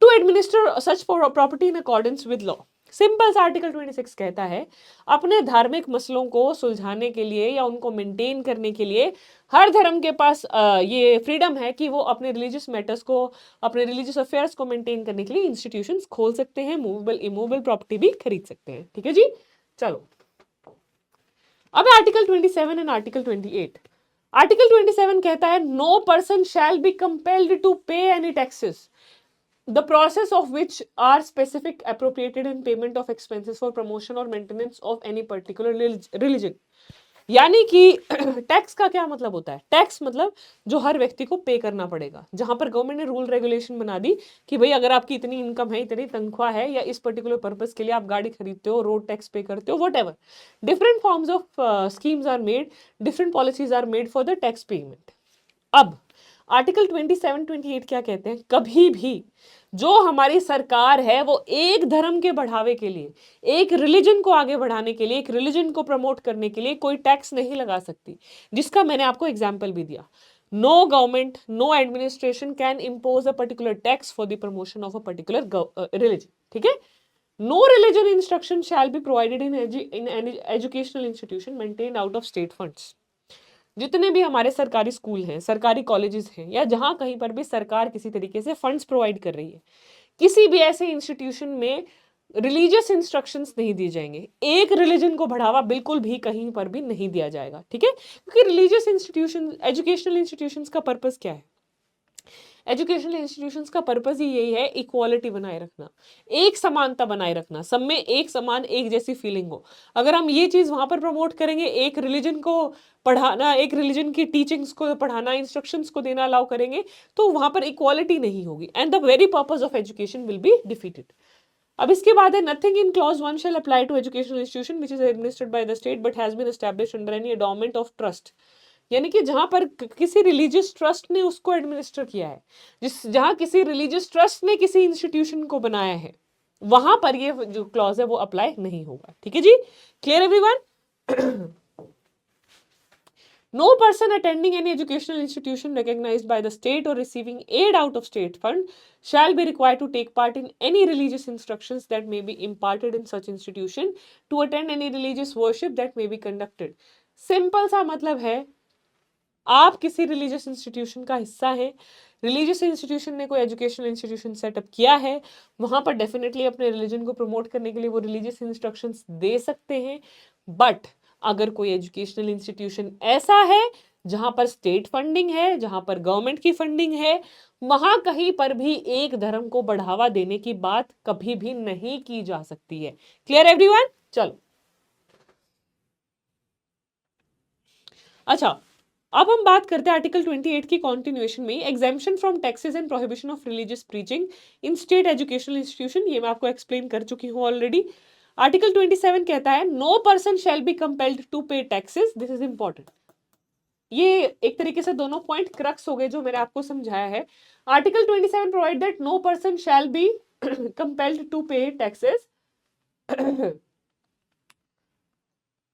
To administer such property in accordance with law. Simple सा आर्टिकल 26 कहता है अपने धार्मिक मसलों को सुलझाने के लिए या उनको मेंटेन करने के लिए हर धर्म के पास ये फ्रीडम है कि वो अपने रिलीजियस मैटर्स को, अपने रिलीजियस अफेयर्स को मेंटेन करने के लिए इंस्टीट्यूशंस खोल सकते हैं, मूवेबल इमूवेबल प्रॉपर्टी भी खरीद सकते हैं, ठीक है जी। चलो, अब आर्टिकल 27 एंड आर्टिकल 28। आर्टिकल 27 कहता है no person shall be compelled to pay any taxes the process of which are specific appropriated in payment of expenses for promotion or maintenance of any particular religion। यानी कि tax का क्या मतलब होता है? Tax मतलब जो हर व्यक्ति को पे करना पड़ेगा, जहां पर गवर्नमेंट ने रूल रेगुलेशन बना दी कि भाई अगर आपकी इतनी इनकम है, इतनी तनख्वाह है, या इस पर्टिकुलर पर्पस के लिए आप गाड़ी खरीदते हो, रोड टैक्स पे करते हो, whatever, different forms of schemes are made, different policies are made for the tax payment. अब आर्टिकल 27-28 क्या कहते हैं, कभी भी जो हमारी सरकार है वो एक धर्म के बढ़ावे के लिए, एक रिलीजन को आगे बढ़ाने के लिए, एक रिलीजन को प्रमोट करने के लिए कोई टैक्स नहीं लगा सकती, जिसका मैंने आपको एग्जाम्पल भी दिया। No government, no administration can impose a particular tax for the promotion of a particular religion, ठीक है। No religion instruction shall be provided in educational institution maintained out of state funds. जितने भी हमारे सरकारी school हैं, सरकारी colleges हैं, या जहां कहीं पर भी सरकार किसी तरीके से फंड्स प्रोवाइड कर रही है, किसी भी ऐसे इंस्टीट्यूशन में रिलीजियस इंस्ट्रक्शंस नहीं दिए जाएंगे, एक रिलीजन को बढ़ावा बिल्कुल भी कहीं पर भी नहीं दिया जाएगा, ठीक है। क्योंकि रिलीजियस इंस्टीट्यूशन, एजुकेशनल इंस्टीट्यूशंस का पर्पस क्या है? एजुकेशनल इंस्टीट्यूशंस का पर्पस ही यही है, इक्वालिटी बनाए रखना, एक समानता बनाए रखना, सब में एक समान, एक जैसी फीलिंग हो। अगर हम ये चीज वहां पर प्रमोट करेंगे, एक रिलीजन को पढ़ाना, एक रिलीजन की टीचिंग्स को पढ़ाना, इंस्ट्रक्शंस को देना अलाउ करेंगे, तो वहां पर इक्वालिटी नहीं होगी, and the very purpose of education will be defeated. अब इसके बाद है, nothing in clause 1 shall apply to educational institution which is administered by the state but has been established under any endowment of trust. यानी कि जहां पर किसी religious trust ने उसको एडमिनिस्टर किया है, जहां किसी रिलीजियस ट्रस्ट ने किसी इंस्टीट्यूशन को बनाया है, वहां पर ये जो क्लॉज है वो अप्लाई नहीं होगा, ठीक है जी। Clear everyone? No person attending any educational institution recognized by the state or receiving aid out of state fund shall be required to take part in any religious instructions that may be imparted in such institution, to attend any religious worship that may be conducted. Simple सा मतलब है, आप किसी religious institution का हिस्सा है, religious institution ने कोई एजुकेशनल इंस्टीट्यूशन सेटअप किया है, वहां पर डेफिनेटली अपने रिलीजन को प्रमोट करने के लिए वो रिलीजियस इंस्ट्रक्शंस दे सकते हैं। बट अगर कोई एजुकेशनल इंस्टीट्यूशन ऐसा है जहां पर स्टेट फंडिंग है, जहां पर गवर्नमेंट की फंडिंग है, वहां कहीं पर भी एक धर्म को बढ़ावा देने की बात कभी भी नहीं की जा सकती है। Clear everyone? चलो अच्छा, अब हम बात करते हैं आर्टिकल 28 की कॉन्टिन्यूएशन में, exemption from taxes and prohibition of religious preaching in state educational institution. ये मैं आपको एक्सप्लेन कर चुकी हूं ऑलरेडी। आर्टिकल 27 कहता है, no person shall be compelled to pay taxes. This is important. ये एक तरीके से दोनों पॉइंट क्रक्स हो गए जो मैंने आपको समझाया है। Article 27 provide that no person shall be compelled to pay taxes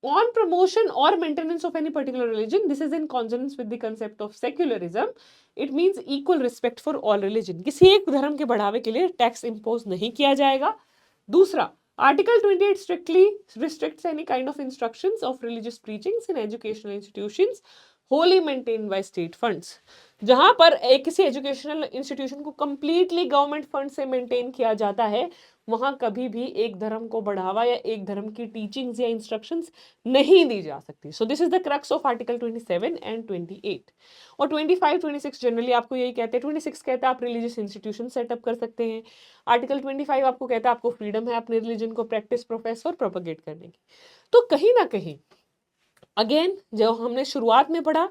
on promotion or maintenance of any particular religion. This is in consonance with the concept of secularism. It means equal respect for all religion. किसी एक धर्म के बढ़ावे के लिए tax impose नहीं किया जाएगा। दूसरा, article 28 strictly restricts any kind of instructions of religious preachings in educational institutions wholly maintained by state funds. जहां पर किसी एजुकेशनल इंस्टीट्यूशन को कंप्लीटली गवर्नमेंट फंड से मेंटेन किया जाता है, वहां कभी भी एक धर्म को बढ़ावा या एक धर्म की टीचिंग्स या इंस्ट्रक्शंस नहीं दी जा सकती। So this is the crux of article 27 and 28। और 25, 26 जनरली आपको यही कहते हैं। 26 कहता है आप रिलीजियस इंस्टीट्यूशन सेटअप कर सकते हैं। आर्टिकल 25 आपको कहता है आपको फ्रीडम है अपने रिलीजन को प्रैक्टिस, प्रोफेस और प्रोपगेट करने की। तो कहीं ना कहीं अगेन, जो हमने शुरुआत में पढ़ा,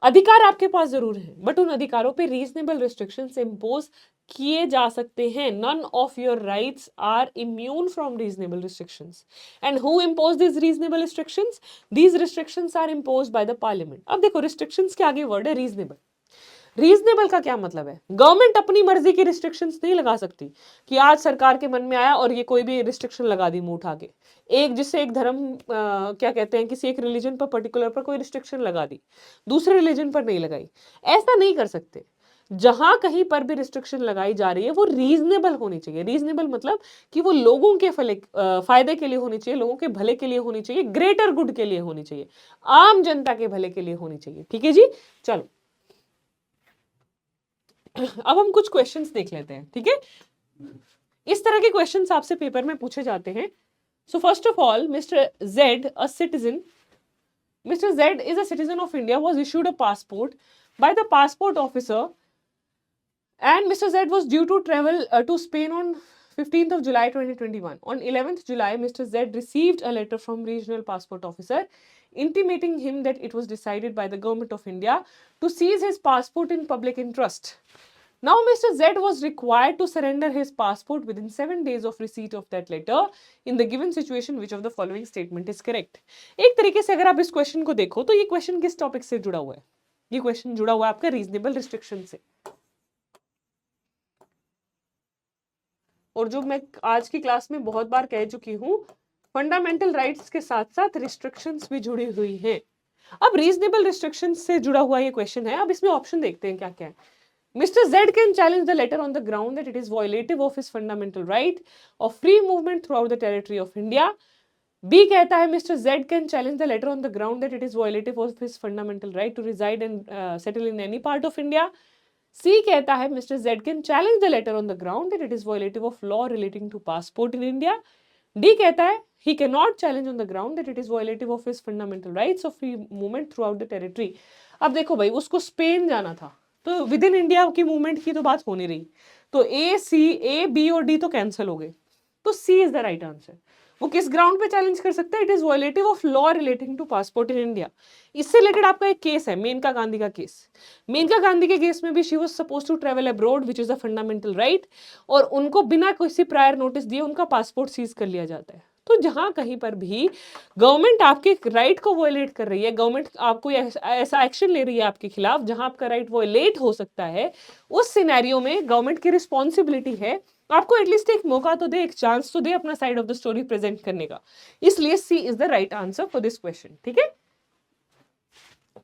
अधिकार आपके पास जरूर है, बट उन अधिकारों पे रीजनेबल रिस्ट्रिक्शंस इंपोज किए जा सकते हैं। None of your rights are immune from reasonable restrictions. And who impose this reasonable restrictions? These restrictions are impose by the parliament. अब देखो, रिस्ट्रिक्शंस के आगे वर्ड है रीजनेबल। रीजनेबल का क्या मतलब है? गवर्नमेंट अपनी मर्जी की रिस्ट्रिक्शंस नहीं लगा सकती कि आज सरकार के मन में आया और ये कोई भी रिस्ट्रिक्शन लगा दी मुंह उठा के, एक जिससे एक धर्म क्या कहते हैं, किसी एक रिलीजन पर पर्टिकुलर पर कोई रिस्ट्रिक्शन लगा दी, दूसरे रिलीजन पर नहीं लगाई। ऐसा नहीं कर सकते। जहां कहीं पर भी रिस्ट्रिक्शन लगाई जा रही है वो रीजनेबल होनी चाहिए। रीजनेबल मतलब कि वो लोगों के फायदे के लिए होनी चाहिए, लोगों के भले के लिए होनी चाहिए, ग्रेटर गुड के लिए होनी चाहिए, आम जनता के भले के लिए होनी चाहिए। ठीक है जी, चलो अब हम कुछ क्वेश्चंस देख लेते हैं। ठीक है, इस तरह के क्वेश्चंस आपसे पेपर में पूछे जाते हैं। So first of all, Mr. Z is a citizen of India, was issued a passport by the passport officer, and Mr. Z was due to travel to Spain on 15th of July 2021. On 11th July, Mr. Z received a letter from regional passport officer intimating him that it was decided by the government of India to seize his passport in public interest. Now, Mr. Z was required to surrender his passport within 7 days of receipt of that letter. In the given situation, which of the following statement is correct? एक तरीके से अगर आप इस question को देखो तो ये क्वेश्चन किस टॉपिक से जुड़ा हुआ है? ये क्वेश्चन जुड़ा हुआ है आपका रीजनेबल रिस्ट्रिक्शन से। और जो मैं आज की क्लास में बहुत बार कह चुकी हूँ, फंडामेंटल राइट्स के साथ साथ रिस्ट्रिक्शंस भी जुड़ी हुई हैं। अब रीजनेबल रिस्ट्रिक्शंस से जुड़ा हुआ ये क्वेश्चन है। अब इसमें ऑप्शन देखते हैं क्या क्या है। Mr. Z can challenge the letter on the ground that it is violative of his fundamental right of free movement throughout the territory of India. B कहता है Mr. Z can challenge the letter on the ground that it is violative of his fundamental right to reside and settle in any part of India. C कहता है Mr. Z can challenge the letter on the ground that it is violative of law relating to passport in India. D कहता है he cannot challenge on the ground that it is violative of his fundamental rights of free movement throughout the territory. अब देखो भाई, उसको Spain जाना था तो within India की मूवमेंट की तो बात हो नहीं रही, तो ए बी और डी तो कैंसिल हो गए, तो C is the right answer. वो किस ग्राउंड पे चैलेंज कर सकता है? It is violative of law relating to passport in India. इससे रिलेटेड आपका एक केस है, मेनका गांधी का केस। मेनका गांधी के केस में भी she was suppose to travel abroad which is a fundamental right, और उनको बिना किसी प्रायर नोटिस दिए उनका पासपोर्ट सीज कर लिया जाता है। तो जहां कहीं पर भी गवर्नमेंट आपके राइट को वायलेट कर रही है, गवर्नमेंट आपको ऐसा एक्शन ले रही है आपके खिलाफ जहां आपका राइट वायलेट हो सकता है, उस सिनेरियो में गवर्नमेंट की रिस्पॉन्सिबिलिटी है आपको एटलीस्ट एक मौका तो दे, एक चांस तो दे अपना side of the story present करने का। इसलिए C is the right answer for this question. ठीक है,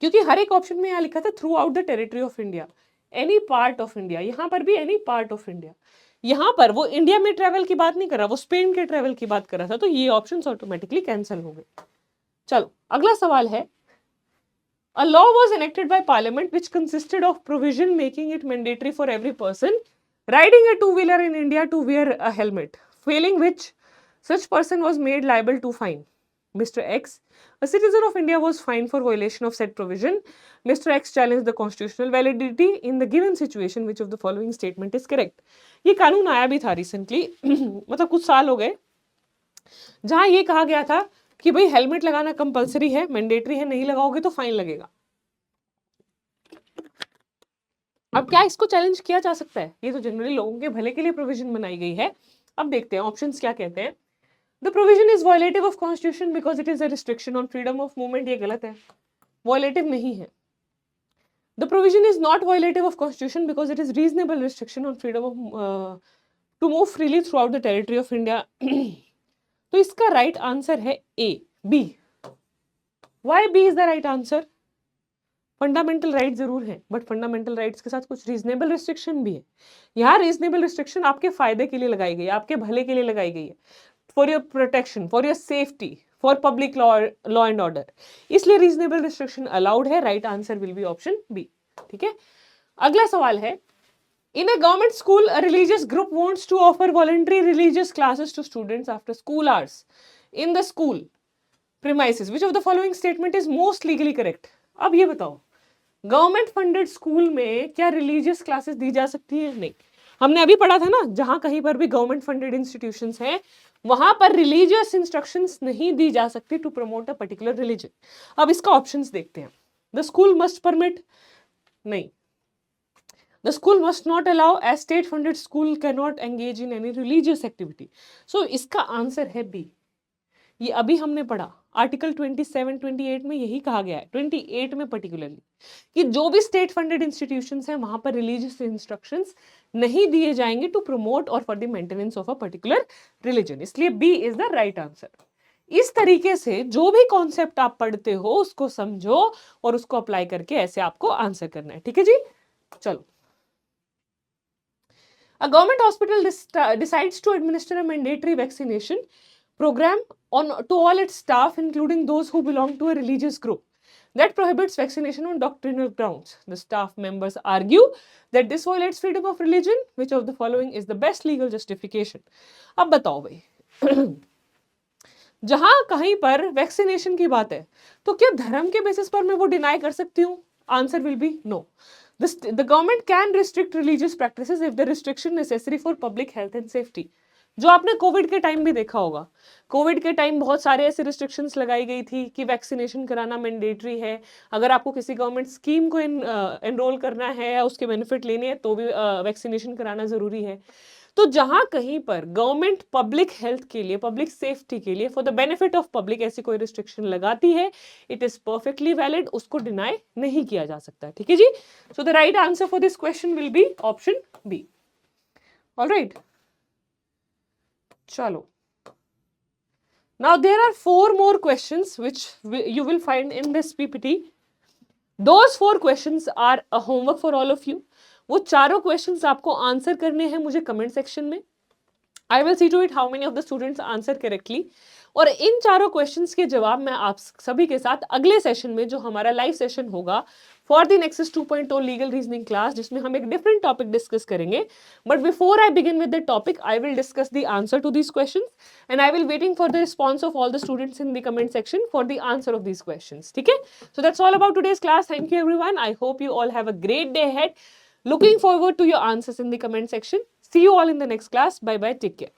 क्योंकि हर एक ऑप्शन में यहां लिखा था through out the territory of India, any part of India, यहां पर भी एनी पार्ट ऑफ इंडिया। यहां पर वो इंडिया में ट्रेवल की बात नहीं कर रहा, वो स्पेन के ट्रेवल की बात कर रहा था, तो ये ऑप्शंस ऑटोमेटिकली कैंसिल हो गए। चलो अगला सवाल है, a law was enacted by parliament which consisted of provision making it mandatory for every person riding a two-wheeler in India to wear a helmet, failing which such person was made liable to fine. Mr. X, a citizen of India, was fined for violation of said provision. Mr. X challenged the constitutional validity in the given situation. Which of the following statement is correct? ये कानून आया भी था recently मतलब कुछ साल हो गए, जहां ये कहा गया था कि भाई हेलमेट लगाना कंपलसरी है, मैंडेटरी है, नहीं लगाओगे तो फाइन लगेगा। अब क्या इसको चैलेंज किया जा सकता है? ये तो जनरली लोगों के भले के लिए प्रोविजन बनाई गई है। अब देखते हैं ऑप्शंस क्या कहते हैं। The provision is violative of constitution because it is a restriction on freedom of movement, ये गलत है, वायलेटिव नहीं है। The provision is not violative of constitution because it is reasonable restriction on freedom of to move freely throughout the territory of India. तो इसका right answer है A, B. Why B is the right answer? Fundamental right जरूर है, but fundamental rights के साथ कुछ reasonable restriction भी है। यहाँ रीजनेबल रिस्ट्रिक्शन आपके फायदे के लिए लगाई गई है, आपके भले के लिए लगाई गई है, for your protection, for your safety, for public law and order, इसलिए रीजनेबल रिस्ट्रिक्शन अलाउड है। Right answer will be option B. ठीक है, अगला सवाल है, in a government school a religious group wants to offer voluntary religious classes to students after school hours in the school premises, which of the following statement is most legally correct? अब ये बताओ, government funded school में क्या religious classes दी जा सकती है? नहीं। हमने अभी पढ़ा था ना, जहां कहीं पर भी गवर्नमेंट फंडेड इंस्टीट्यूशंस हैं वहां पर रिलीजियस इंस्ट्रक्शंस नहीं दी जा सकती to promote a particular religion. अब इसका ऑप्शंस देखते हैं। द स्कूल मस्ट परमिट, नहीं। The school must not allow, as state funded school can not engage in any religious activity. So इसका आंसर है बी। ये अभी हमने पढ़ा, आर्टिकल 27, 28 में यही कहा गया है, 28 में पर्टिकुलरली, कि जो भी स्टेट फंडेड इंस्टीट्यूशंस हैं वहां पर रिलीजियस इंस्ट्रक्शंस नहीं दिए जाएंगे टू प्रमोट और for the maintenance of a particular religion. इसलिए B is the right answer. इस तरीके से जो भी कॉन्सेप्ट आप पढ़ते हो उसको समझो और उसको अप्लाई करके ऐसे आपको आंसर करना है। ठीक है जी, चलो। A government hospital decides to administer a mandatory vaccination program to all its staff, including those who belong to a religious group, that prohibits vaccination on doctrinal grounds. The staff members argue that this violates freedom of religion. Which of the following is the best legal justification? अब बताओ भाई, जहां कहीं पर vaccination की बात है तो क्या धर्म के बेसिस पर मैं वो डिनाई कर सकती हूँ? Answer will be no. The government can restrict religious practices if the restriction necessary for public health and safety. जो आपने कोविड के टाइम भी देखा होगा, कोविड के टाइम बहुत सारे ऐसे रिस्ट्रिक्शंस लगाई गई थी कि वैक्सीनेशन कराना मैंडेटरी है, अगर आपको किसी गवर्नमेंट स्कीम को एनरोल करना है या उसके बेनिफिट लेने हैं तो भी वैक्सीनेशन कराना जरूरी है। तो जहां कहीं पर गवर्नमेंट पब्लिक हेल्थ के लिए, पब्लिक सेफ्टी के लिए, for the benefit of public ऐसी कोई रिस्ट्रिक्शन लगाती है, इट इज परफेक्टली वैलिड, उसको डिनाई नहीं किया जा सकता। ठीक है जी। So the right answer for this question will be option B. Alright, चलो, now there are 4 more questions which you will find in this PPT. Those 4 questions are a homework for all of you. वो चारों questions आपको answer करने हैं मुझे comment section में। I will see to it how many of the students answer correctly. और इन चारों questions के जवाब मैं आप सभी के साथ अगले सेशन में, जो हमारा लाइव सेशन होगा for the Nexus 2.0 legal reasoning class, जिसमें हम एक डिफरेंट टॉपिक डिस्कस करेंगे। But before I begin with the topic, I will discuss the answer to these questions and I will waiting for the response of all the students in the comment section for the answer of these questions. ठीक है, so that's all about today's class. Thank you everyone. I hope you all have a great day ahead. Looking forward to your answers in the comment section. See you all in the next class. Bye bye. Take care.